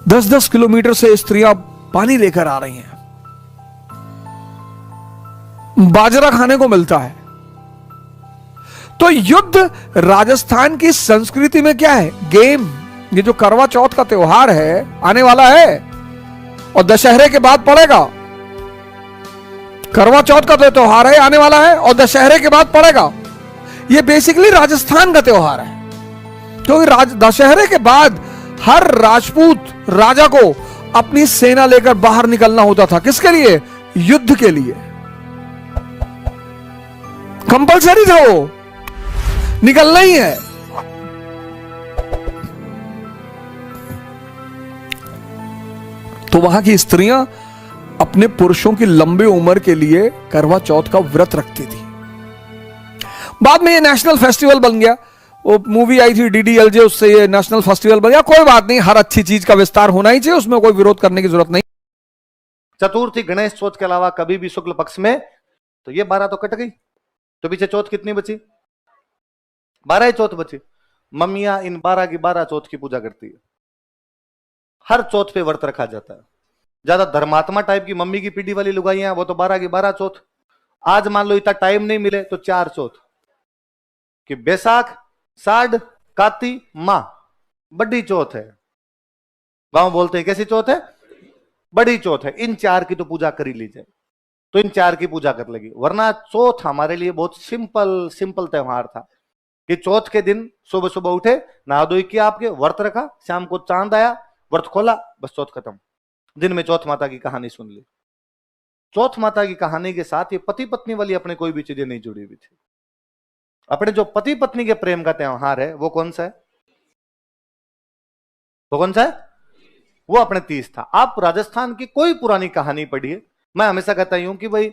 10-10 kilometre से स्त्रियां पानी लेकर आ रही हैं, बाजरा खाने को मिलता है। तो युद्ध राजस्थान की संस्कृति में क्या है? गेम। ये जो करवा चौथ का त्योहार है आने वाला है और दशहरे के बाद पड़ेगा। करवा चौथ का तो त्योहार है आने वाला है और दशहरे के बाद पड़ेगा। ये बेसिकली राजस्थान का त्योहार है, क्योंकि दशहरे के बाद हर राजपूत राजा को अपनी सेना लेकर बाहर निकलना होता था। किसके लिए? युद्ध के लिए। कंपलसरी था, वो निकलना ही है। तो वहां की स्त्रियां अपने पुरुषों की लंबी उम्र के लिए करवा चौथ का व्रत रखती थी। बाद में ये नेशनल फेस्टिवल बन गया। वो मूवी आई थी डीडीएलजे, उससे ये नेशनल फेस्टिवल बन गया। कोई बात नहीं, हर अच्छी चीज का विस्तार होना ही चाहिए, उसमें कोई विरोध करने की जरूरत नहीं। चतुर्थी गणेश चौथ के अलावा कभी भी शुक्ल पक्ष में, तो ये 12 तो कट गई, तो पीछे चौथ कितनी बची? 12 ही चौथ बची। मम्मियां इन 12 की 12 चौथ की पूजा करती है। हर चौथ पे व्रत रखा जाता है। ज्यादा धर्मात्मा टाइप की मम्मी की पीढ़ी वाली लुगाइयां, वो तो 12 की 12 चौथ। आज मान लो इतना टाइम नहीं मिले तो 4 चौथ कि बैसाख, साढ़, काती, मां, बड़ी चौथ है। गांव बोलते हैं कैसी चौथ है? बड़ी चौथ है। इन 4 की तो पूजा कर ही लीजिए, तो इन 4 की पूजा कर लेगी। वरना चौथ हमारे लिए बहुत सिंपल त्योहार था कि चौथ के दिन सुबह सुबह उठे, नहा धोई किया, आपके व्रत रखा, शाम को चांद आया, व्रत खोला, बस चौथ खत्म। दिन में चौथ माता की कहानी सुन ली। चौथ माता की कहानी के साथ ये पति पत्नी वाली अपने कोई भी चीजें नहीं जुड़ी हुई थी। अपने जो पति पत्नी के प्रेम का त्योहार है वो कौन सा है? वो कौन सा है? वो अपने तीज था। आप राजस्थान की कोई पुरानी कहानी पढ़िए। मैं हमेशा कहता हूं कि भाई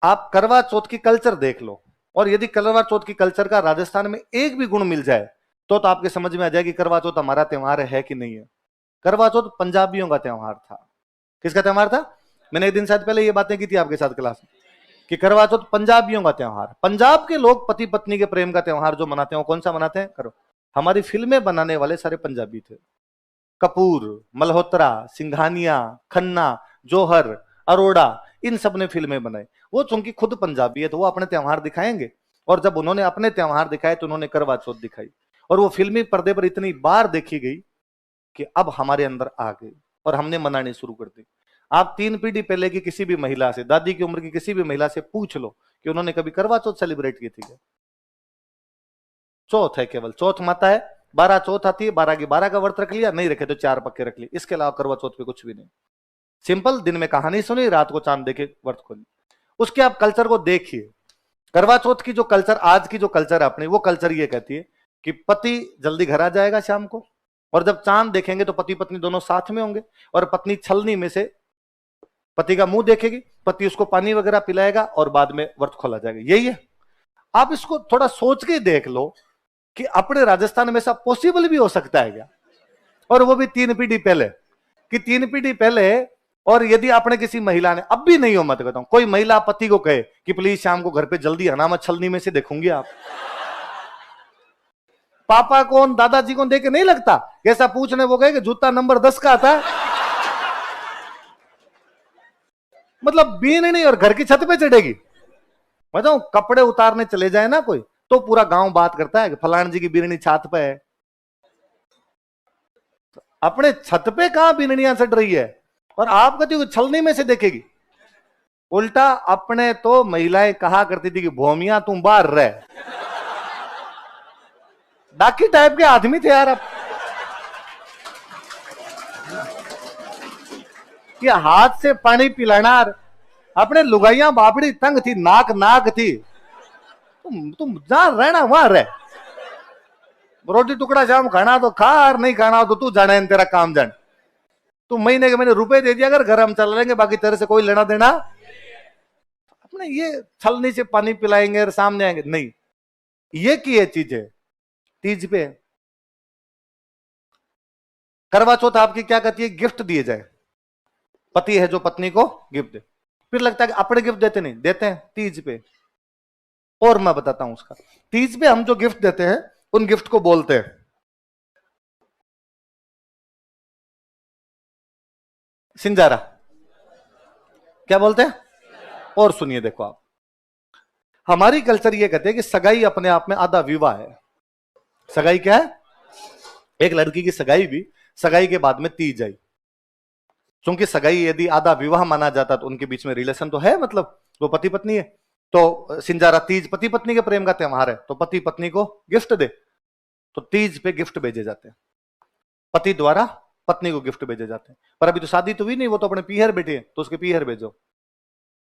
आप करवा चौथ की कल्चर देख लो, और यदि करवा चौथ की कल्चर का राजस्थान में एक भी गुण मिल जाए तो आपके समझ में आ जाए कि करवा चौथ हमारा त्योहार है कि नहीं है। करवा चौथ पंजाबियों का त्योहार था। किसका त्योहार था? मैंने एक दिन शायद पहले ये बातें की थी आपके साथ क्लास में कि करवा चौथ पंजाबियों का त्योहार। पंजाब के लोग पति पत्नी के प्रेम का त्योहार जो मनाते हैं वो कौन सा मनाते हैं? करो। हमारी फिल्में बनाने वाले सारे पंजाबी थे। कपूर, मल्होत्रा, सिंघानिया, खन्ना, जौहर, अरोड़ा, इन सब ने फिल्में बनाई। वो चूंकि खुद पंजाबी है तो वो अपने त्योहार दिखाएंगे, और जब उन्होंने अपने त्योहार दिखाए तो उन्होंने करवा चौथ दिखाई, और वो फिल्मी पर्दे पर इतनी बार देखी गई कि अब हमारे अंदर आ गई और हमने मनानी शुरू कर दी। आप 3 पीढ़ी पहले की किसी भी महिला से, दादी की उम्र की किसी भी महिला से पूछ लो कि उन्होंने कभी करवा चौथ सेलिब्रेट की थी क्या? चौथ है, केवल चौथ माता है। 12 चौथ आती है, 12 की 12 का व्रत रख लिया, नहीं रखे तो 4 पक्के रख लिए। इसके अलावा करवा चौथ पे कुछ भी नहीं। सिंपल, दिन में कहानी सुनी, रात को चांद देखे, व्रत खोली। उसके आप कल्चर को देखिए। करवा चौथ की जो कल्चर, आज की जो कल्चर है अपनी, वो कल्चर ये कहती है कि पति जल्दी घर आ जाएगा शाम को, और जब चांद देखेंगे तो पति पत्नी दोनों साथ में होंगे, और पत्नी छलनी में से पति का मुंह देखेगी, पति उसको पानी वगैरह पिलाएगा, और बाद में व्रत खोला जाएगा। यही है। आप इसको थोड़ा सोच के देख लो कि अपने राजस्थान में ऐसा पॉसिबल भी हो सकता है क्या? और वो भी 3 पीढ़ी पहले, कि 3 पीढ़ी पहले। और यदि आपने किसी महिला ने, अब भी नहीं हो, मत कहता हूं, कोई महिला पति को कहे कि प्लीज शाम को घर पे जल्दी आना, मैं छलनी में से देखूंगी, आप पापा कौन, दादाजी कौन देख के नहीं लगता? कैसा पूछने वो कहे कि जूता नंबर 10 का आता है। मतलब बीन नहीं, और घर की छत पे चढ़ेगी। बताऊं, कपड़े उतारने चले जाए ना कोई, तो पूरा गांव बात करता है कि फलान जी की बीरनी छत पे है। अपने छत पे कहां बीरनियां चढ़ रही है, और आप कहती हो छलनी में से देखेगी। उल्टा अपने तो महिलाएं कहा करती थी कि भोमिया तुम बाहर रह। डाकी टाइप के आदमी थे यार। अब कि हाथ से पानी पिलाना, अपने लुगाइयां बापड़ी तंग थी, नाक नाक थी। तुम जहां रहना वहां रह। रोटी टुकड़ा शाम खाना तो खा, और नहीं खाना तो तू जाने, तेरा काम जान। तू महीने के महीने रुपए दे दिया अगर, घर हम चल लेंगे, बाकी तेरे से कोई लेना देना। अपने ये छलनी से पानी पिलाएंगे और सामने आएंगे, नहीं। ये की है चीजें तीज पे। करवा चौथ आपकी क्या कहती है? गिफ्ट दिए जाए। पति है जो पत्नी को गिफ्ट दे। फिर लगता है कि अपने गिफ्ट देते नहीं, देते हैं तीज पे। और मैं बताता हूं उसका। तीज पे हम जो गिफ्ट देते हैं उन गिफ्ट को बोलते हैं सिंजारा क्या बोलते हैं? और सुनिए, देखो आप, हमारी कल्चर ये कहते हैं कि सगाई अपने आप में आधा विवाह है। सगाई क्या है? एक लड़की की सगाई भी, सगाई के बाद में तीज आई। क्योंकि सगाई यदि आधा विवाह माना जाता तो उनके बीच में रिलेशन तो है, मतलब वो पति पत्नी है। तो सिंजारा तीज पति पत्नी के प्रेम का त्योहार है, तो पति पत्नी को गिफ्ट दे, तो तीज पे गिफ्ट भेजे जाते हैं, पति द्वारा पत्नी को गिफ्ट भेजे जाते हैं। पर अभी तो शादी तो हुई नहीं, वो तो अपने पीहर बैठे हैं, तो उसके पीहर भेजो।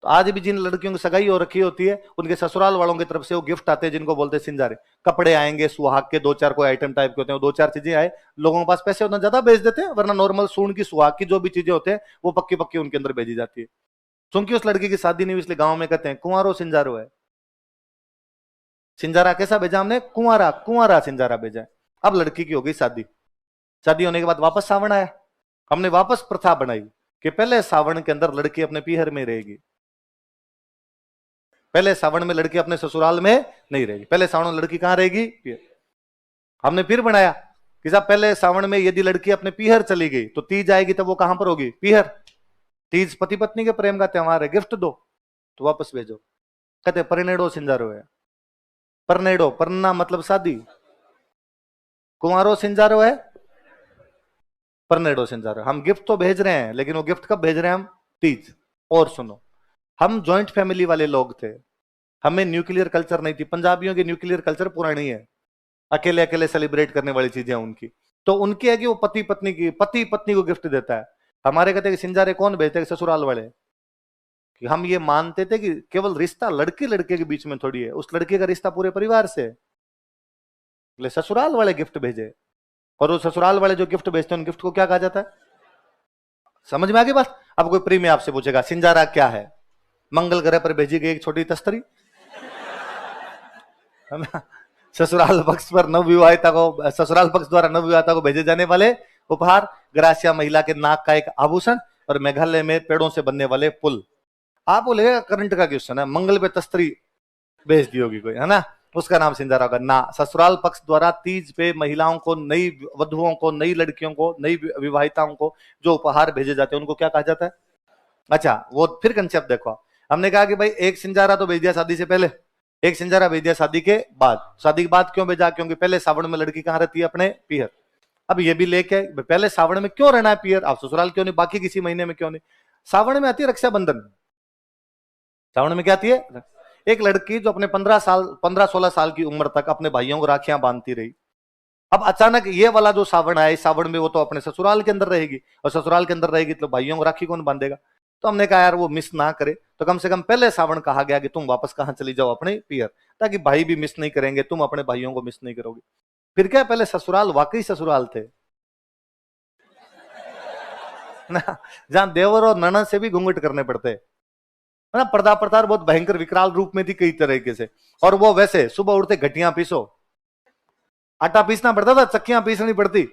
तो आज भी जिन लड़कियों की सगाई हो रखी होती है, उनके ससुराल वालों की तरफ से वो गिफ्ट आते हैं, जिनको बोलते हैं सिंजारे। कपड़े आएंगे, सुहाग के दो चार कोई आइटम टाइप के होते हैं, वो दो चार चीजें आए, लोगों के पास पैसे उतना ज्यादा भेज देते हैं, वरना नॉर्मल सून की, सुहाग की जो भी चीजें होते हैं वो पक्की पक्की उनके अंदर भेजी जाती है। क्योंकि उस लड़की की शादी नहीं हुई, इसलिए गांव में कहते हैं कुंवारो सिंजारो है। सिंजारा कैसा भेजा हमने? कुंवारा, कुंवारा सिंजारा भेजा है। अब लड़की की हो गई शादी, शादी होने के बाद वापस सावन आया, हमने वापस प्रथा बनाई कि पहले सावन के अंदर लड़की अपने पीहर में रहेगी, पहले सावन में लड़की अपने ससुराल में नहीं रहेगी, पहले सावन में लड़की कहां रहेगी? पीहर। हमने फिर बनाया कि साहब पहले सावन में यदि लड़की अपने पीहर चली गई तो तीज आएगी, तब वो कहां पर होगी? पीहर। तीज पति पत्नी के प्रेम का त्योहार है, गिफ्ट दो तो वापस भेजो। कहते परिनेड़ो सिंजारो है। परनेड़ो, परना मतलब शादी, कुंवारो सिंजारो है, परनेड़ो सिंजारो। हम गिफ्ट तो भेज रहे हैं, लेकिन वो गिफ्ट कब भेज रहे हैं हम? तीज। और सुनो, हम ज्वाइंट फैमिली वाले लोग थे, हमें न्यूक्लियर कल्चर नहीं थी। पंजाबियों की न्यूक्लियर कल्चर पुरानी है, अकेले अकेले सेलिब्रेट करने वाली चीजें उनकी। तो उनकी है कि वो पति पत्नी को गिफ्ट देता है। हमारे कहते हैं कि सिंजारे कौन भेजते हैं? ससुराल वाले। कि हम ये मानते थे कि केवल रिश्ता लड़की लड़के के बीच में थोड़ी है, उस लड़के का रिश्ता पूरे परिवार से है। ससुराल वाले गिफ्ट भेजे, और वो ससुराल वाले जो गिफ्ट भेजते हैं उन गिफ्ट को क्या कहा जाता है? समझ में आ गई बात? अब कोई प्री में आपसे पूछेगा सिंजारा क्या है? मंगल ग्रह पर भेजी गई एक छोटी तस्तरी, है ना? ससुराल पक्ष पर नवविवाहिता को, ससुराल पक्ष द्वारा नवविवाहिता को भेजे जाने वाले उपहार, ग्रासिया महिला के नाक का एक आभूषण, और मेघालय में पेड़ों से बनने वाले पुल। आप बोलेगा करंट का क्वेश्चन है, मंगल पे तस्तरी भेज दी होगी कोई, है ना? उसका नाम सिंजारा होगा ना। ससुराल पक्ष द्वारा तीज पे महिलाओं को, नई वधुओं को, नई लड़कियों को, नई विवाहिताओं को जो उपहार भेजे जाते हैं उनको क्या कहा जाता है? अच्छा, वो फिर कंसेप्ट देखो। हमने कहा कि भाई एक सिंजारा तो भेज दिया शादी से पहले, एक सिंजारा भेज दिया शादी के बाद। शादी के बाद क्यों भेजा? क्योंकि पहले सावन में लड़की कहां रहती है? अपने पीहर। अब ये भी लेके पहले सावन में क्यों रहना है पीहर? आप ससुराल क्यों नहीं, बाकी किसी महीने में क्यों नहीं? सावन में आती है रक्षाबंधन। सावन में क्या आती है? एक लड़की जो अपने 15-16 साल की उम्र तक अपने भाइयों को राखियां बांधती रही, अब अचानक ये वाला जो सावन आया, सावन में वो तो अपने ससुराल के अंदर रहेगी, और ससुराल के अंदर रहेगी तो भाइयों को राखी कौन बांधेगा? तो हमने कहा यार वो मिस ना करे, तो कम से कम पहले सावन कहा गया कि तुम वापस कहां चली जाओ? अपने पीहर, ताकि भाई भी मिस नहीं करेंगे, तुम अपने भाइयों को मिस नहीं करोगे। फिर क्या, पहले ससुराल वाकई ससुराल थे ना, जहां देवर और ननद से भी घूंघट करने पड़ते है ना। पर्दा प्रतार बहुत भयंकर विकराल रूप में थी कई तरीके से, और वो वैसे सुबह उठते घटियां पीसो, आटा पीसना पड़ता था, चक्कियां पीसनी पड़ती।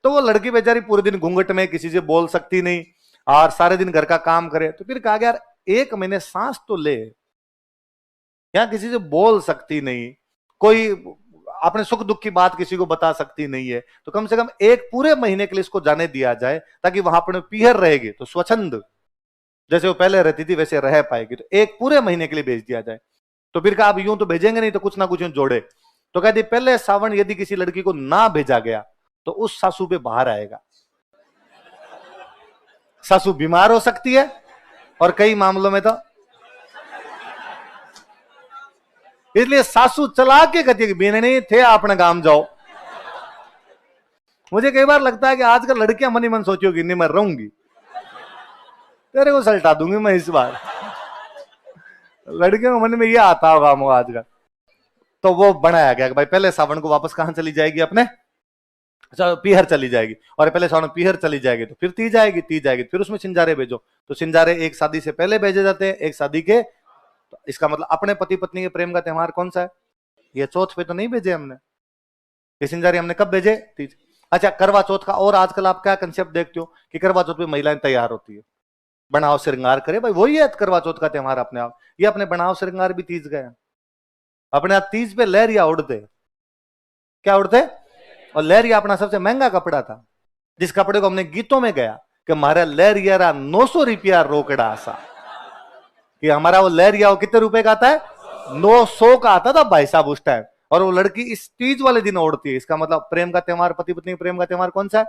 तो वो लड़की बेचारी पूरे दिन घूंघट में, किसी से बोल सकती नहीं, और सारे दिन घर का काम करे। तो फिर कहा गया यार एक महीने सांस तो ले, यहाँ किसी से बोल सकती नहीं, कोई अपने सुख दुख की बात किसी को बता सकती नहीं है, तो कम से कम एक पूरे महीने के लिए इसको जाने दिया जाए, ताकि वहां अपने पीहर रहेगी तो स्वच्छंद जैसे वो पहले रहती थी वैसे रह पाएगी। तो एक पूरे महीने के लिए भेज दिया जाए। तो फिर कहा अब यूं तो भेजेंगे नहीं, तो कुछ ना कुछ जोड़े। तो कहती पहले सावन यदि किसी लड़की को ना भेजा गया तो उस सासू पे बाहर आएगा। सासू बीमार हो सकती है, और कई मामलों में तो इसलिए सासू चला के कहती है कि बीननी थे आपने काम जाओ। मुझे कई बार लगता है कि आजकल लड़कियां मन ही मन सोची होगी नहीं मैं रहूंगी, तेरे को सल्टा दूंगी मैं इस बार। लड़कियों के मन में ये आता होगा आजकल। तो वो बनाया गया कि भाई पहले सावन को वापस कहां चली जाएगी? अपने पीहर चली जाएगी, और पहले सावन पीहर चली जाएगी तो फिर तीज आएगी, तीज आएगी फिर उसमें सिंजारे भेजो। तो सिंजारे एक शादी से पहले भेजे जाते हैं, एक शादी के। तो इसका मतलब अपने पति पत्नी के प्रेम का त्योहार कौन सा है? ये चौथ पे तो नहीं भेजे हमने, ये सिंजारे हमने कब भेजे? तीज। अच्छा, करवा चौथ का और आजकल आप क्या कंसेप्ट देखते हो कि करवा चौथ पे महिलाएं तैयार होती है, बनाव श्रृंगार करे, भाई वही है करवा चौथ का त्योहार अपने आप। ये अपने बनाव श्रृंगार भी तीज गए अपने आप। तीज पे लहरिया उड़ते, क्या उड़ते? और लहरिया अपना सबसे महंगा कपड़ा था, जिस कपड़े को हमने गीतों में गया कि हमारा लहरिया 900 रुपया रोकड़ा सा, कि हमारा वो लहरिया वो कितने रुपए का आता है, 900 का आता था भाई साहब उस टाइम। और वो लड़की इस तीज वाले दिन ओढ़ती है। इसका मतलब प्रेम का त्योहार, पति पत्नी प्रेम का त्योहार कौन सा है?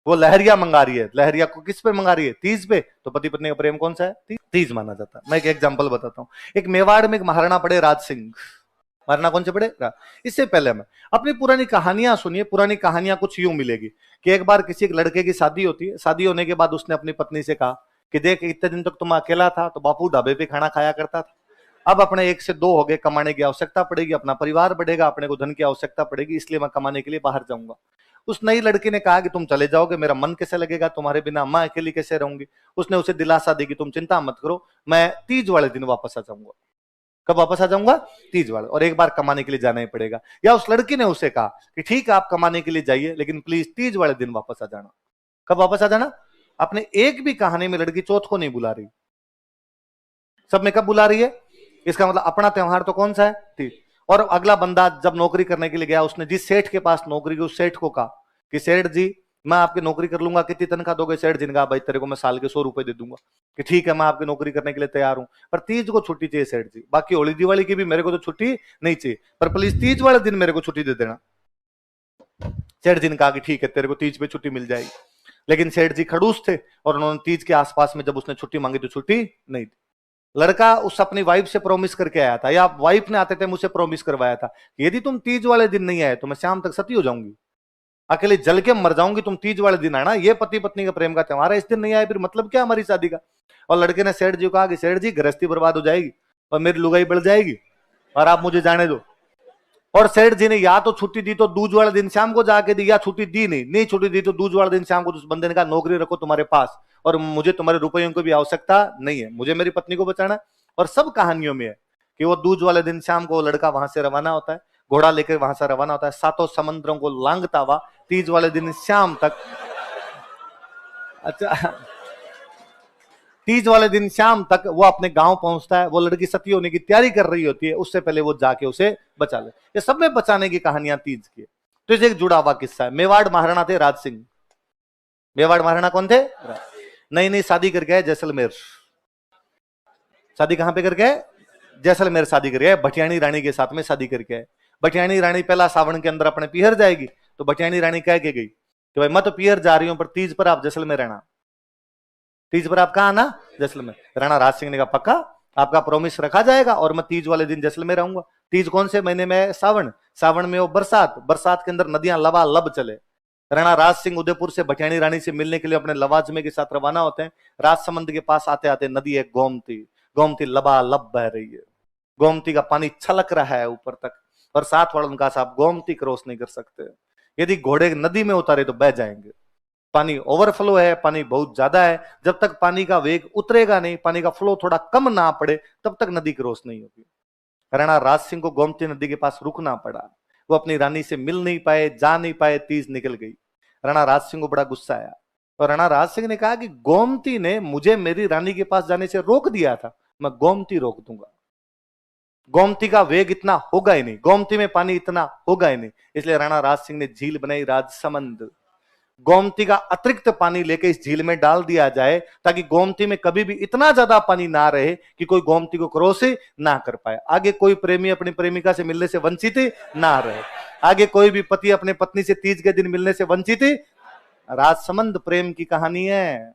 वो लहरिया मंगा रही है। लहरिया को किस पे मंगा रही है? तीज पे। तो पति पत्नी का प्रेम कौन सा है? तीज माना जाता है। मैं एक एग्जांपल बताता हूं। एक मेवाड़ में एक महाराणा पड़े राज सिंह। महाराणा कौन से पड़े? इससे पहले मैं अपनी पुरानी कहानियां सुनिए। पुरानी कहानियां कुछ यूं मिलेगी कि एक बार किसी एक लड़के की शादी होती है। शादी होने के बाद उसने अपनी पत्नी से कहा कि देख, इतने दिन तक तुम अकेला था तो बापू ढाबे पे खाना खाया करता था, अब अपने 1 से 2 हो गए, कमाने की आवश्यकता पड़ेगी, अपना परिवार बढ़ेगा, अपने को धन की आवश्यकता पड़ेगी, इसलिए मैं कमाने के लिए बाहर जाऊंगा। उस नई लड़की ने कहा कि तुम चले जाओगे, मेरा मन कैसे लगेगा तुम्हारे बिना, मैं अकेली कैसे रहूंगी। उसने उसे दिलासा दी कि तुम चिंता मत करो, मैं तीज वाले दिन वापस आ जाऊंगा। कब वापस आ जाऊंगा? तीज वाले। और एक बार कमाने के लिए जाना ही पड़ेगा। या उस लड़की ने उसे कहा कि ठीक है आप कमाने के लिए जाइए, लेकिन प्लीज तीज वाले दिन वापस आ जाना। कब वापस आ जाना? अपने एक भी कहानी में लड़की चौथ को नहीं बुला रही, सब में कब बुला रही है? इसका मतलब अपना त्योहार तो कौन सा है? तीज। और अगला बंदा जब नौकरी करने के लिए गया, उसने जिस सेठ के पास नौकरी की उस सेठ को कहा कि सेठ जी मैं आपकी नौकरी कर लूंगा, कितनी तनख्वाह दोगे? सेठ जी ने कहा भाई तेरे को मैं साल के 100 रुपए दे दूंगा। कि ठीक है मैं आपकी नौकरी करने के लिए तैयार हूं, पर तीज को छुट्टी चाहिए सेठ जी, बाकी होली दिवाली की भी मेरे को तो छुट्टी नहीं चाहिए, पर प्लीज तीज वाले दिन मेरे को छुट्टी दे देना। सेठ जी ने कहा कि ठीक है तेरे को तीज पे छुट्टी मिल जाएगी। लेकिन सेठ जी खड़ूस थे और उन्होंने तीज के आसपास में जब उसने छुट्टी मांगी तो छुट्टी नहीं दी। लड़का उस अपनी वाइफ से प्रॉमिस करके आया था, या वाइफ ने आते थे मुझसे प्रॉमिस करवाया था कि यदि तुम तीज वाले दिन नहीं आए तो मैं शाम तक सती हो जाऊंगी, अकेले जल के मर जाऊंगी, तुम तीज वाले दिन आना, ये पति पत्नी का प्रेम का त्योहार है, इस दिन नहीं आए फिर मतलब क्या हमारी शादी का। और लड़के ने सेठ जी को कहा कि सेठ जी गृहस्थी बर्बाद हो जाएगी और मेरी लुगाई बढ़ जाएगी और आप मुझे जाने दो। और सेठ जी ने या तो छुट्टी दी तो दूज वाले दिन शाम को जाके दी, या छुट्टी दी नहीं छुट्टी दी तो दूज वाले दिन शाम को उस बंदे ने कहा नौकरी रखो तुम्हारे पास और मुझे तुम्हारे रुपयों की भी आवश्यकता नहीं है, मुझे मेरी पत्नी को बचाना। और सब कहानियों में है कि वो दूज वाले दिन शाम को लड़का वहां से रवाना होता है, घोड़ा लेकर वहां से रवाना होता है, 7 समुद्रों को लांघता हुआ तीज वाले दिन शाम तक। अच्छा, तीज वाले दिन शाम तक वो अपने गांव पहुंचता है। वो लड़की सती होने की तैयारी कर रही होती है, उससे पहले वो जाके उसे बचा ले। ये सब में बचाने की कहानियां तीज की। तो इसे एक जुड़ा हुआ किस्सा है। मेवाड़ महाराणा थे राज सिंह। मेवाड़ महाराणा कौन थे? नई नई शादी करके आए जैसलमेर। शादी कहां पे करके आए? जैसलमेर शादी करके आए, भटियाणी रानी के साथ में शादी करके आए। भटियाणी रानी पहला सावन के अंदर अपने पीहर जाएगी, तो भटियाणी रानी कह के गई कि भाई मैं तो पीहर जा रही हूं पर तीज पर आप जैसलमेर रहना। तीज पर आप कहा आना? जैसलमेर। राणा राज सिंह ने कहा पक्का, आपका प्रॉमिस रखा जाएगा और मैं तीज वाले दिन जैसलमेर आऊंगा। तीज कौन से महीने में? सावन। सावन में वो बरसात, बरसात के अंदर नदियां लबालब चले। राणा राज सिंह उदयपुर से भटियाणी रानी से मिलने के लिए अपने लवाजमे के साथ रवाना होते हैं। राजसमंद के पास आते आते नदी है गोमती। गोमती लबालब बह रही है, गोमती का पानी छलक रहा है ऊपर तक, और साथ वालों का साहब गोमती क्रॉस नहीं कर सकते, यदि घोड़े नदी में उतारे तो बह जाएंगे। पानी ओवरफ्लो है, पानी बहुत ज्यादा है, जब तक पानी का वेग उतरेगा नहीं, पानी का फ्लो थोड़ा कम ना पड़े, तब तक नदी क्रॉस नहीं होगी। राणा राज सिंह को गोमती नदी के पास रुकना पड़ा। वो अपनी रानी से मिल नहीं पाए, जा नहीं पाए, तीज निकल गई। राणा राज सिंह को बड़ा गुस्सा आया और राणा राज सिंह ने कहा कि गोमती ने मुझे मेरी रानी के पास जाने से रोक दिया था, मैं गोमती रोक दूंगा। गोमती का वेग इतना होगा ही नहीं, गोमती में पानी इतना होगा ही नहीं, इसलिए राणा राज सिंह ने झील बनाई राजसमंद। गोमती का अतिरिक्त पानी लेके इस झील में डाल दिया जाए ताकि गोमती में कभी भी इतना ज्यादा पानी ना रहे कि कोई गोमती को क्रॉस ना कर पाए। आगे कोई प्रेमी अपनी प्रेमिका से मिलने से वंचित ना रहे, आगे कोई भी पति अपने पत्नी से तीज के दिन मिलने से वंचित। राजसमंद प्रेम की कहानी है।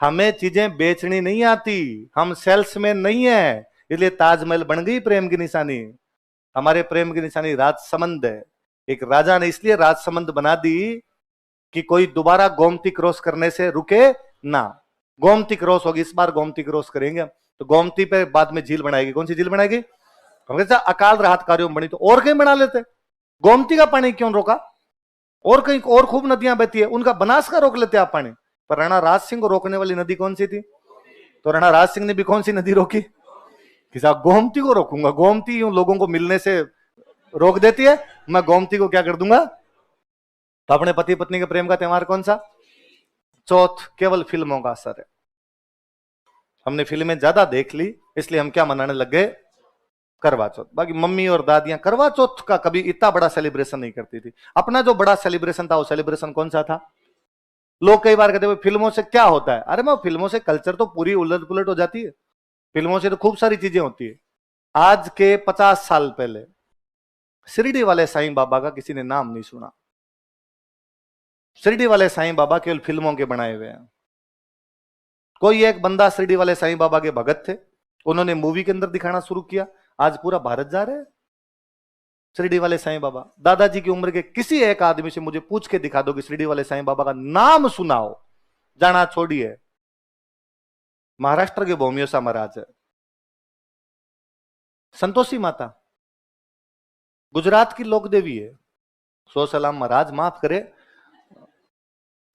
हमें चीजें बेचनी नहीं आती, हम सेल्समैन नहीं है, इसलिए ताजमहल बन गई प्रेम की निशानी। हमारे प्रेम की निशानी राजसमंद है। एक राजा ने इसलिए राजसमंद बना दी कि कोई दोबारा गोमती क्रॉस करने से रुके ना। गोमती क्रॉस होगी, इस बार गोमती क्रॉस करेंगे तो गोमती पे बाद में झील बनाएगी। कौन सी झील बनाएगी? अकाल राहत कार्यों में बनी तो और कहीं बना लेते। गोमती का पानी क्यों रोका? और कहीं और खूब नदियां बहती है, उनका बनास का रोक लेते आप पानी। पर राणा राज सिंह को रोकने वाली नदी कौन सी थी? तो राणा राज सिंह ने भी कौन सी नदी रोकी? कि साहब गोमती को रोकूंगा। गोमती यूं लोगों को मिलने से रोक देती है, मैं गोमती को क्या कर दूंगा। तो अपने पति पत्नी के प्रेम का त्योहार कौन सा? चौथ। केवल फिल्मों का असर है, हमने फिल्में ज्यादा देख ली इसलिए हम क्या मनाने लग गए? करवा चौथ। बाकी मम्मी और दादियां करवा चौथ का कभी इतना बड़ा सेलिब्रेशन नहीं करती थी। अपना जो बड़ा सेलिब्रेशन था वो सेलिब्रेशन कौन सा था? लोग कई बार कहते हैं फिल्मों से क्या होता है? अरे मैं फिल्मों से कल्चर तो पूरी उलट पुलट हो जाती है। फिल्मों से तो खूब सारी चीजें होती है। आज के 50 साल पहले शिरडी वाले साईं बाबा का किसी ने नाम नहीं सुना। शिरडी वाले साईं बाबा केवल फिल्मों के बनाए हुए हैं। कोई एक बंदा शिरडी वाले साईं बाबा के भगत थे, उन्होंने मूवी के अंदर दिखाना शुरू किया, आज पूरा भारत जा रहा है शिरडी वाले साईं बाबा। दादाजी की उम्र के किसी एक आदमी से मुझे पूछ के दिखा दो कि शिरडी वाले साईं बाबा का नाम सुनाओ, जाना छोड़िए। महाराष्ट्र के भौमियोसा महाराज है, संतोषी माता गुजरात की लोक देवी है। सो सलाम महाराज माफ करे,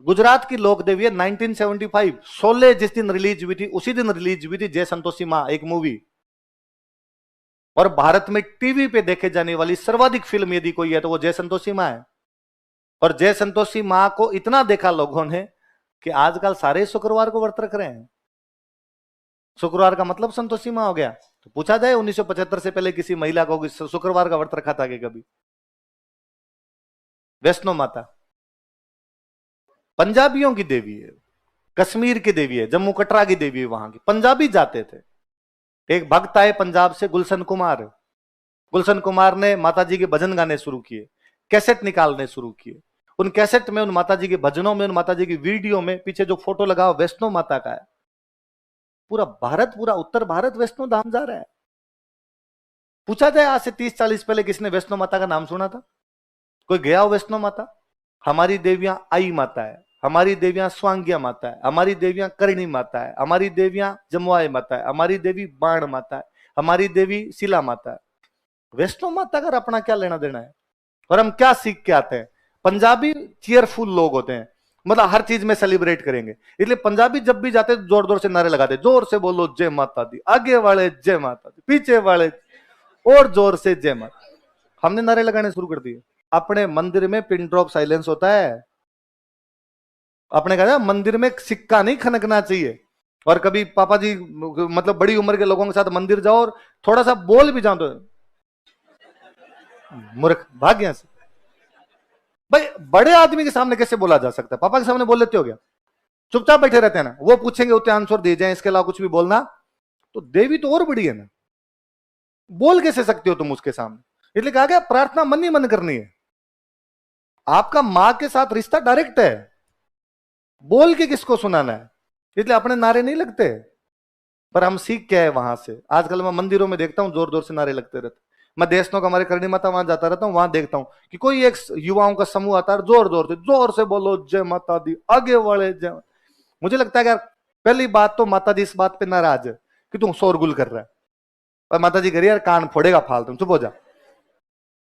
गुजरात की लोक देवी है। 1975 शोले जिस दिन रिलीज हुई थी उसी दिन रिलीज हुई थी जय संतोषी मां एक मूवी। और भारत में टीवी पे देखे जाने वाली सर्वाधिक फिल्म यदि कोई है तो वो जय संतोषी मां है। और जय संतोषी मां को इतना देखा लोगों ने कि आजकल सारे शुक्रवार को व्रत रख रहे हैं। शुक्रवार का मतलब संतोषी मां हो गया। तो पूछा जाए 1975 से पहले किसी महिला को शुक्रवार का व्रत रखा था कि कभी? वैष्णो माता पंजाबियों की देवी है, कश्मीर की देवी है, जम्मू कटरा की देवी है, वहां की पंजाबी जाते थे। एक भक्त आए पंजाब से, गुलशन कुमार। गुलशन कुमार ने माताजी के भजन गाने शुरू किए, कैसेट निकालने शुरू किए। उन कैसेट में, उन माताजी के भजनों में, उन माताजी की वीडियो में पीछे जो फोटो लगा हुआ वैष्णो माता का है। पूरा भारत, पूरा उत्तर भारत वैष्णो धाम जा रहा है। पूछा जाए आज से 30-40 पहले किसने वैष्णो माता का नाम सुना था? कोई गया हो वैष्णो माता? हमारी देवियां आई माता है, हमारी देवियां स्वांग्या माता है, हमारी देवियां करणी माता है, हमारी देवियां जमुआई माता है, हमारी देवी बाण माता है, हमारी देवी शिला माता है। वैष्णो माता का अपना क्या लेना देना है? और हम क्या सीख के आते हैं? पंजाबी चीयरफुल लोग होते हैं, मतलब हर चीज में सेलिब्रेट करेंगे। इसलिए पंजाबी जब भी जाते जोर जोर से नारे लगाते, जोर से बोलो जय माता दी, आगे वाले जय माता दी, पीछे वाले और जोर से जय माता। हमने नारे लगाने शुरू कर दिए। अपने मंदिर में पिन ड्रॉप साइलेंस होता है। आपने कहा मंदिर में सिक्का नहीं खनकना चाहिए। और कभी पापा जी मतलब बड़ी उम्र के लोगों के साथ मंदिर जाओ और थोड़ा सा बोल भी जाओ तो मूर्ख भाग्य से। भाई बड़े आदमी के सामने कैसे बोला जा सकता है? पापा के सामने बोल लेते हो क्या? चुपचाप बैठे रहते हैं ना, वो पूछेंगे उतने आंसर दे जाए, इसके अलावा कुछ भी बोलना। तो देवी तो और बड़ी है ना, बोल कैसे सकते हो तुम उसके सामने? इसलिए कहा गया प्रार्थना मन ही मन करनी है। आपका मां के साथ रिश्ता डायरेक्ट है, बोल के किसको सुनाना है? इसलिए अपने नारे नहीं लगते। पर हम सीख क्या है वहां से? आजकल मैं मंदिरों में देखता हूं जोर जोर से नारे लगते रहते। मैं देशनों का, हमारे करणी माता वहां जाता रहता हूं, वहां देखता हूं कि कोई एक युवाओं का समूह आता है, जोर से बोलो जय माता दी, आगे वाले जय। मुझे लगता है कि यार पहली बात तो माता जी इस बात पे नाराज है कि तुम शोरगुल कर रहा है। और माता जी कह रही है यार कान फोड़ेगा फालतू, चुप हो जा।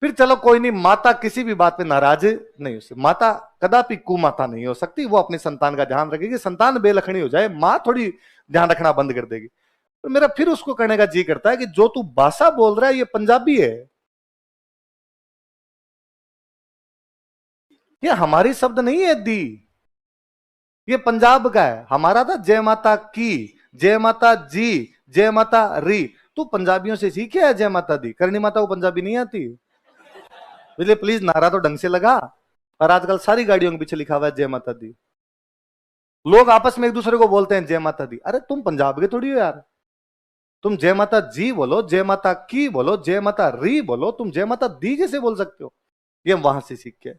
फिर चलो कोई नहीं, माता किसी भी बात पे नाराज नहीं हो सकती। माता कदापि कुमाता नहीं हो सकती। वो अपनी संतान का ध्यान रखेगी। संतान बेलखनी हो जाए, मां थोड़ी ध्यान रखना बंद कर देगी। तो मेरा फिर उसको कहने का जी करता है कि जो तू भाषा बोल रहा है ये पंजाबी है, ये हमारी शब्द नहीं है दी, ये पंजाब का है। हमारा था जय माता की, जय माता जी, जय माता री। तू पंजाबियों से सीखे है जय माता दी। करणी माता को पंजाबी नहीं आती, इसलिए प्लीज नारा तो ढंग से लगा। और आजकल सारी गाड़ियों के पीछे लिखा हुआ है जय माता दी। लोग आपस में एक दूसरे को बोलते हैं जय माता दी। अरे तुम पंजाब के थोड़ी हो यार। तुम जय माता जी बोलो, जय माता की बोलो, जय माता री बोलो। तुम जय माता दी कैसे बोल सकते हो? ये हम वहां से सीख के।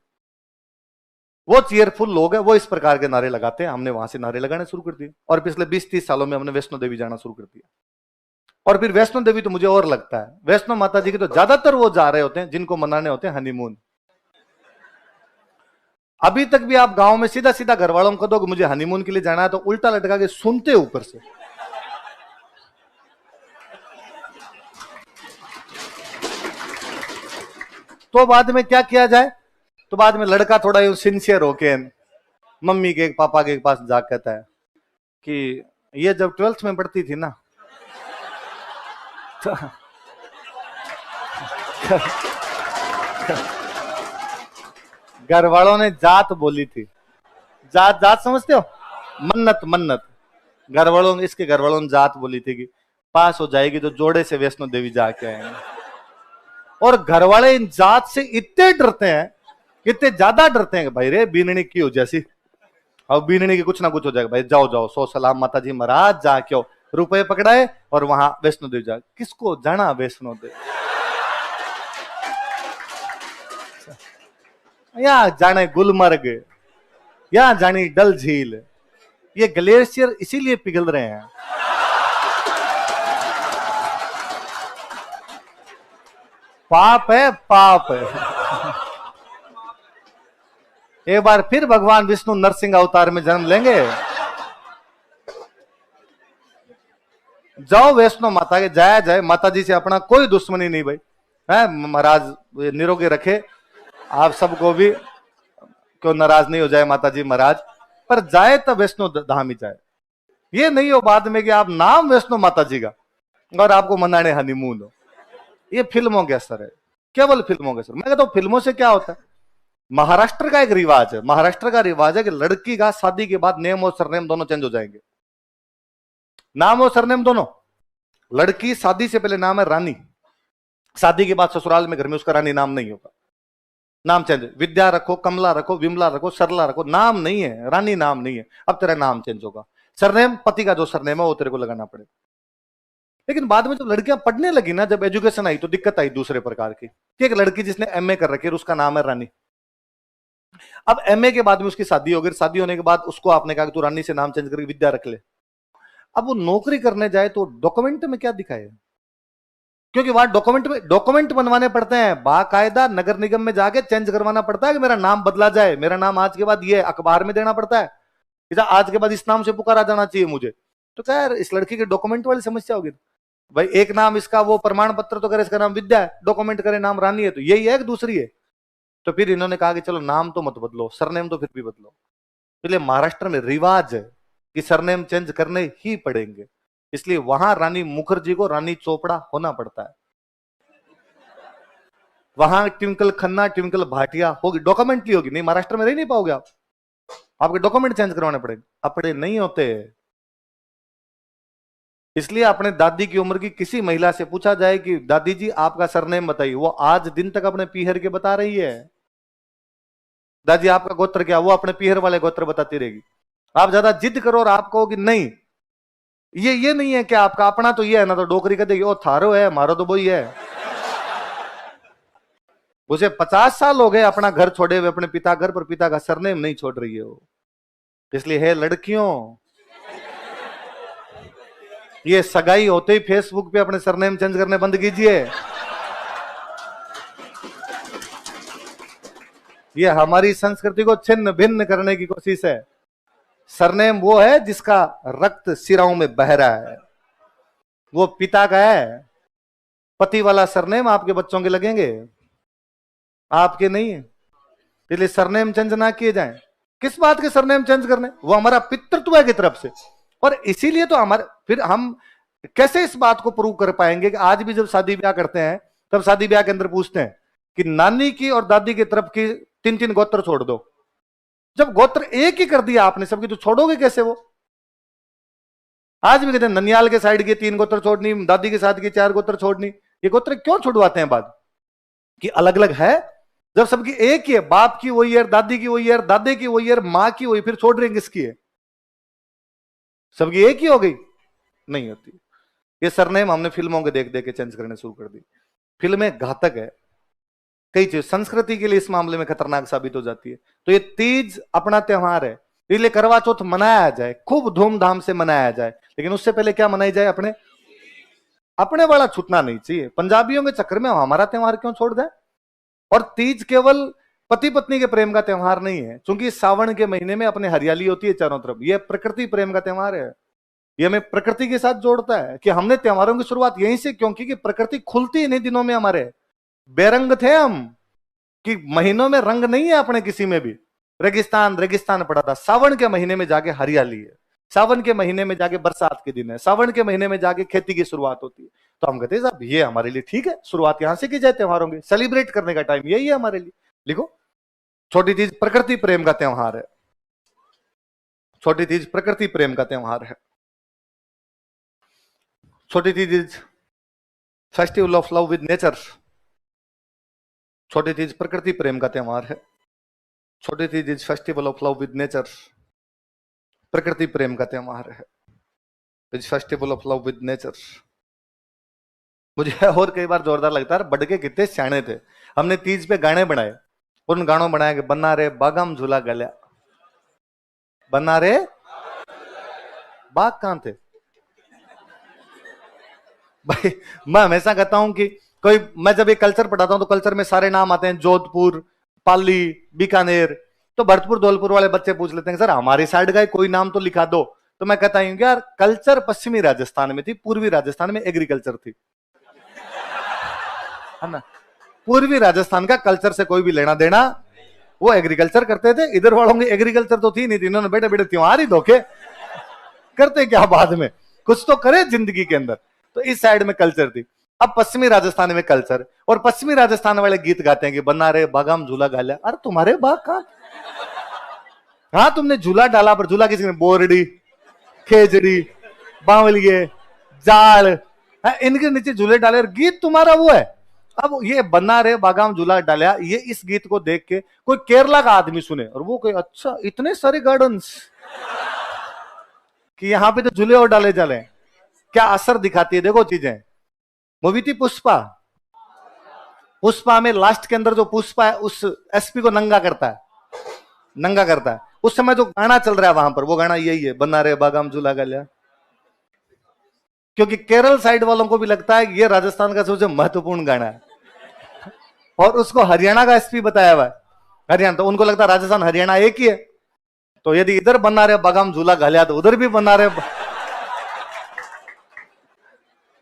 वो चीयरफुल लोग हैं, वो इस प्रकार के नारे लगाते हैं। हमने वहां से नारे लगाने शुरू कर दिए। और पिछले 20-30 सालों में हमने वैष्णो देवी जाना शुरू कर दिया। और फिर वैष्णो देवी तो मुझे और लगता है, वैष्णो माता जी के तो ज्यादातर वो जा रहे होते हैं जिनको मनाने होते हैं हनीमून। अभी तक भी आप गांव में सीधा सीधा घर वालों को दो कि मुझे हनीमून के लिए जाना है, तो उल्टा लटका के सुनते ऊपर से। तो बाद में क्या किया जाए? तो बाद में लड़का थोड़ा यूं सिंसियर होके मम्मी के पापा के पास जा कहता है कि ये जब 12th में पढ़ती थी ना तो घर वालों ने जात बोली थी। जात जात समझते हो? मन्नत मन्नत। घर वालों, इसके घर वालों ने जात बोली थी कि पास हो जाएगी तो जोड़े से वैष्णो देवी जाके आएंगे। और घर वाले इन जात से इतने डरते हैं, इतने ज्यादा डरते हैं कि भाई रे बीननी की हो जैसी, अब बीनने की कुछ ना कुछ हो जाएगा, भाई जाओ जाओ, सो सलाम माता जी महाराज, जा क्यों रुपए पकड़ाए और वहां वैष्णो देवी जा। किसको जाना वैष्णो देवी, या जाने गुलमर्ग, या जानी डल झील, ये ग्लेशियर इसीलिए पिघल रहे हैं। पाप है, पाप है। एक बार फिर भगवान विष्णु नरसिंह अवतार में जन्म लेंगे। जाओ वैष्णो माता के, जाया जाए, माता जी से अपना कोई दुश्मनी नहीं भाई, है महाराज निरोगी रखे आप सबको भी, क्यों नाराज नहीं हो जाए माता जी महाराज, पर जाए तो वैष्णो धाम ही जाए। ये नहीं हो बाद में कि आप नाम वैष्णो माता जी का और आपको मनाने हनीमून हो। ये फिल्मों के असर है, केवल फिल्मों के असर। मैं कहता हूं फिल्मों से क्या होता है, महाराष्ट्र का एक रिवाज है, महाराष्ट्र का रिवाज है कि लड़की का शादी के बाद नेम और सरनेम दोनों चेंज हो जाएंगे, नाम और सरनेम दोनों। लड़की शादी से पहले नाम है रानी, शादी के बाद ससुराल में घर में उसका रानी नाम नहीं होगा, नाम चेंज, विद्या रखो, कमला रखो, विमला रखो, सरला रखो, नाम नहीं है, रानी नाम नहीं है, अब तेरा नाम चेंज होगा। सरनेम, पति का जो सरनेम है वो तेरे को लगाना पड़ेगा। लेकिन बाद में जब लड़कियां पढ़ने लगी ना, जब एजुकेशन आई तो दिक्कत आई दूसरे प्रकार की, कि एक लड़की जिसने एमए कर रखी है उसका नाम है रानी। अब एमए के बाद में उसकी शादी हो गई, शादी होने के बाद उसको आपने कहा कि तू रानी से नाम चेंज करके विद्या रख ले। अब वो नौकरी करने जाए तो डॉक्यूमेंट में क्या दिखाए, क्योंकि वहां डॉक्यूमेंट बनवाने पड़ते हैं, बाकायदा नगर निगम में जाके चेंज करवाना पड़ता है कि मेरा नाम बदला जाए, मेरा नाम आज के बाद ये, अखबार में देना पड़ता है कि आज के बाद इस नाम से पुकारा जाना चाहिए मुझे। तो क्या यार इस लड़की के डॉक्यूमेंट वाली समस्या होगी भाई, एक नाम इसका वो प्रमाण पत्र तो करे, इसका नाम विद्या है, डॉक्यूमेंट करे नाम रानी है, तो यही है कि दूसरी है। तो फिर इन्होंने कहा कि चलो नाम तो मत बदलो, सरनेम तो फिर भी बदलो। इसलिए महाराष्ट्र में रिवाज है कि सरनेम चेंज करने ही पड़ेंगे, इसलिए वहां रानी मुखर्जी को रानी चोपड़ा होना पड़ता है, वहां ट्विंकल खन्ना, ट्विंकल भाटिया होगी, डॉक्यूमेंटली होगी, नहीं महाराष्ट्र में रह नहीं पाओगे आप, आपके डॉक्यूमेंट चेंज करवाने पड़ेंगे, अपने नहीं होते। इसलिए अपने दादी की उम्र की किसी महिला से पूछा जाए कि दादी जी आपका सरनेम बताइए, वो आज दिन तक अपने पीहर के बता रही है। दादी आपका गोत्र क्या, वो अपने पीहर वाले गोत्र बताती रहेगी। आप ज्यादा जिद करो और आप कहो कि नहीं ये नहीं है कि आपका अपना तो ये है ना, तो डोकरी कर देगी, ओ थारो है, मारो तो वही है। उसे 50 साल हो गए अपना घर छोड़े हुए, अपने पिता घर पर पिता का सरनेम नहीं छोड़ रही है वो। इसलिए है लड़कियों, ये सगाई होते ही फेसबुक पे अपने सरनेम चेंज करने बंद कीजिए। ये हमारी संस्कृति को छिन्न भिन्न करने की कोशिश है। सरनेम वो है जिसका रक्त सिराओं में बह रहा है, वो पिता का है। पति वाला सरनेम आपके बच्चों के लगेंगे, आपके नहीं है। इसलिए सरनेम चेंज ना किए जाएं। किस बात के सरनेम चेंज करने, वो हमारा पितृत्व है की तरफ से। और इसीलिए तो हमारे, फिर हम कैसे इस बात को प्रूव कर पाएंगे कि आज भी जब शादी ब्याह करते हैं तब शादी ब्याह के अंदर पूछते हैं कि नानी की और दादी की तरफ की 3-3 गोत्र छोड़ दो। जब गोत्र एक ही कर दिया आपने सबकी, तो छोड़ोगे कैसे वो? आज भी कहते हैं ननियाल के साइड के 3 गोत्र छोड़नी, दादी के साथ की 4 गोत्र छोड़नी। ये गोत्र क्यों छुड़वाते हैं बाद कि अलग अलग है, जब सबकी एक ही है, बाप की वही है, दादी की वही है, दादे की वही है, मां की वही, फिर छोड़ रहे हैं किसकी है? सबकी एक ही हो गई, नहीं होती। ये सरनेम हमने फिल्मों के देख देख के चेंज करने शुरू कर दी। फिल्में घातक है, कई चीज संस्कृति के लिए इस मामले में खतरनाक साबित हो जाती है। तो ये तीज अपना त्योहार है, इसलिए करवा चौथ मनाया जाए, खूब धूमधाम से मनाया जाए, लेकिन उससे पहले क्या मनाई जाए? अपने वाला छूटना नहीं चाहिए। पंजाबियों के चक्कर में हमारा त्योहार क्यों छोड़ दें? और तीज केवल पति पत्नी के प्रेम का त्योहार नहीं है, क्योंकि सावन के महीने में अपने हरियाली होती है चारों तरफ, यह प्रकृति प्रेम का त्योहार है। यह हमें प्रकृति के साथ जोड़ता है कि हमने त्योहारों की शुरुआत यहीं से क्यों की कि प्रकृति खुलती इन्हीं दिनों में। हमारे बेरंग थे हम कि महीनों में रंग नहीं है अपने किसी में भी, रेगिस्तान रेगिस्तान पड़ा था। सावन के महीने में जाके हरियाली है, सावन के महीने में जाके बरसात के दिन है, सावन के महीने में जाके खेती की शुरुआत होती है। तो हम कहते हैं साहब ये हमारे लिए ठीक है, शुरुआत यहां से की जाए त्योहारों की, सेलिब्रेट करने का टाइम यही है हमारे लिए। लिखो, छोटी चीज प्रकृति प्रेम का त्योहार है, छोटी चीज प्रकृति प्रेम का त्योहार है, छोटी चीज festival of love with nature, छोटी चीज प्रकृति प्रेम का त्योहार है, छोटी चीज festival of love with nature. प्रकृति प्रेम का त्योहार है, it's festival of love with nature. मुझे और कई बार जोरदार लगता है, बड़के कितने सियाने थे। हमने तीज पे गाने बनाए और उन गानों बनाया कि बन्ना रे बागम झूला गल्या, बन्ना रे बाग कहां थे भाई। मैं हमेशा कहता हूं कि कोई, मैं जब ये कल्चर पढ़ाता हूं तो कल्चर में सारे नाम आते हैं, जोधपुर, पाली, बीकानेर। तो भरतपुर धौलपुर वाले बच्चे पूछ लेते हैं सर हमारी साइड का कोई नाम तो लिखा दो। तो मैं कहता हूं यार कल्चर पश्चिमी राजस्थान में थी, पूर्वी राजस्थान में एग्रीकल्चर थी, है ना। पूर्वी राजस्थान का कल्चर से कोई भी लेना देना, वो एग्रीकल्चर करते थे। इधर वालों की एग्रीकल्चर तो थी नहीं थी, इन्होंने बेटे बेटे त्योहार ही धोखे करते क्या बाद में, कुछ तो करे जिंदगी के अंदर। तो इस साइड में कल्चर थी। अब पश्चिमी राजस्थान में कल्चर, और पश्चिमी राजस्थान वाले गीत गाते हैं कि बन्ना रे बागम झूला गाल्या। अरे तुम्हारे बाग कहां, हाँ तुमने झूला डाला, पर झूला किसी ने, बोरडी, खेजड़ी, बावलिए, जाल, इनके नीचे झूले डाले और गीत तुम्हारा वो है। अब ये बन्ना रे बागम झूला डाल्या, ये इस गीत को देख के कोई केरला का आदमी सुने और वो कोई अच्छा इतने सारे गार्डन्स कि यहाँ पे तो झूले और डाले जाले, क्या असर दिखाती है देखो चीजें। मूवी थी पुष्पा, पुष्पा में लास्ट के अंदर जो पुष्पा है उस एसपी को नंगा करता है, नंगा करता है। उस समय जो गाना चल रहा है वहां पर, वो गाना यही है, बन्ना रे बागम झूला गल्या। क्योंकि केरल साइड वालों को भी लगता है कि ये राजस्थान का सबसे महत्वपूर्ण गाना है, और उसको हरियाणा का एसपी बताया हुआ है, हरियाणा। तो उनको लगता है राजस्थान हरियाणा एक ही है, तो यदि इधर बन्ना रे बागम झूला गल्या तो उधर भी बन्ना रे।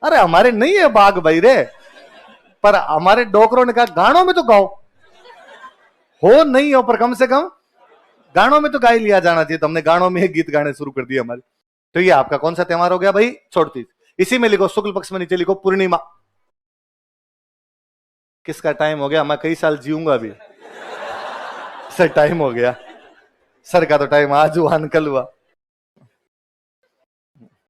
अरे हमारे नहीं है बाग भाई रे, पर हमारे डोकरों ने कहा गानों में तो गाओ, हो नहीं हो पर कम से कम गानों में तो गा ही लिया जाना चाहिए। तो हमने गानों में गीत गाने शुरू कर दिए हमारे। तो ये आपका कौन सा त्योहार हो गया भाई, छोड़ती। इसी में लिखो शुक्ल पक्ष में नीचे लिखो पूर्णिमा। किसका टाइम हो गया, मैं कई साल जीऊंगा अभी। सर टाइम हो गया, सर का तो टाइम आज हुआ कल हुआ।